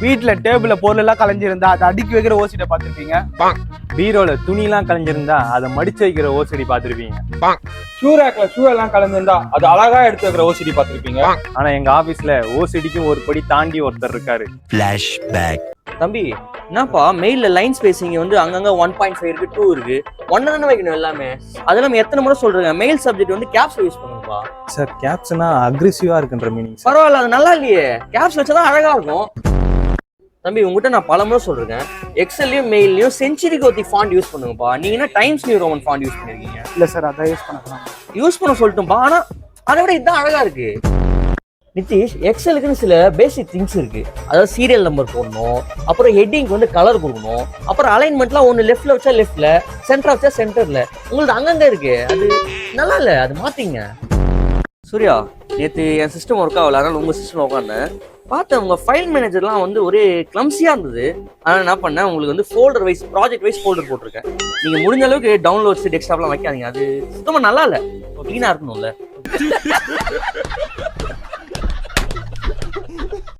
வீட்டுல டேபிள்ல பொருள் எல்லாம் கலைஞ்சிருந்தா அதை அடுக்கி வைக்கிற ஓசிட்ட பாத்துருப்பீங்க. பீரோல துணி எல்லாம் கலைஞ்சிருந்தா அதை மடிச்சு வைக்கிற ஓசடி பாத்துருப்பீங்க. ஷூ ரேக்ல ஷூ எல்லாம் கலந்துருந்தா அது அழகா எடுத்து வைக்கிற ஓசிடி பாத்துருப்பீங்க. ஆனா எங்க ஆபீஸ்ல ஓசிடிக்கும் ஒரு படி தாண்டி ஒருத்தர் இருக்காரு. தம்பி என்னப்பா மெயில்ல லைன் ஸ்பேசிங் வந்து அங்கங்க 1.5 இருக்கு, 2 இருக்கு, 1 தானே வைக்கணும் எல்லாமே. அதெல்லாம் எத்தனை முறை சொல்றேங்க, மெயில் சப்ஜெக்ட் வந்து கேப்ஸ் யூஸ் பண்ணுங்கப்பா. சார் கேப்ஸ்னா அக்ரெசிவா இருக்குன்ற மீனிங். பரவாயில்ல, அது நல்லா இல்லையே, கேப்ஸ் வச்சாதான் அழகா இருக்கும். தம்பி உங்ககிட்ட நான் பல முறை சொல்றேன், எக்ஸல்லயும் மெயிலையும் செஞ்சுரி கோத்தி ஃபாண்ட் யூஸ் பண்ணுங்கப்பா. நீங்க என்ன Times New Roman font use பண்ணிருக்கீங்க? இல்ல சார், அதான் யூஸ் பண்ண சொல்லட்டும்பா. ஆனா அதை விட இதுதான் அழகா இருக்கு. நிதிஷ், எக்ஸலுக்குன்னு சில பேசிக் திங்ஸ் இருக்கு. அதாவது சீரியல் நம்பர் போடணும், அப்புறம் ஹெட்டிங்க்கு வந்து கலர் கொடுக்கணும், அப்புறம் அலைன்மெண்ட்லாம் ஒன்று லெஃப்ட்ல வச்சா லெஃப்ட்ல, சென்டர் வச்சா சென்டர்ல. உங்களுக்கு அங்கங்க இருக்கு, அது நல்லா இல்லை, அது மாத்திங்க. சூர்யா, நேற்று என் சிஸ்டம் ஒர்க் ஆகல, அதனால உங்க சிஸ்டம் உட்காந்தேன். பார்த்தேன் உங்க ஃபைல் மேனேஜர்லாம் வந்து ஒரே கிளம்ஸியா இருந்தது. அதனால என்ன பண்ணேன், உங்களுக்கு வந்து folder wise, project wise folder போட்டிருக்கேன். நீங்க முடிஞ்ச அளவுக்கு டவுன்லோட்ஸ் டெஸ்க்டாப்லாம் வைக்காதீங்க, அது சுத்தமா நல்லா இல்லை, க்ளீனா இருக்கணும்ல.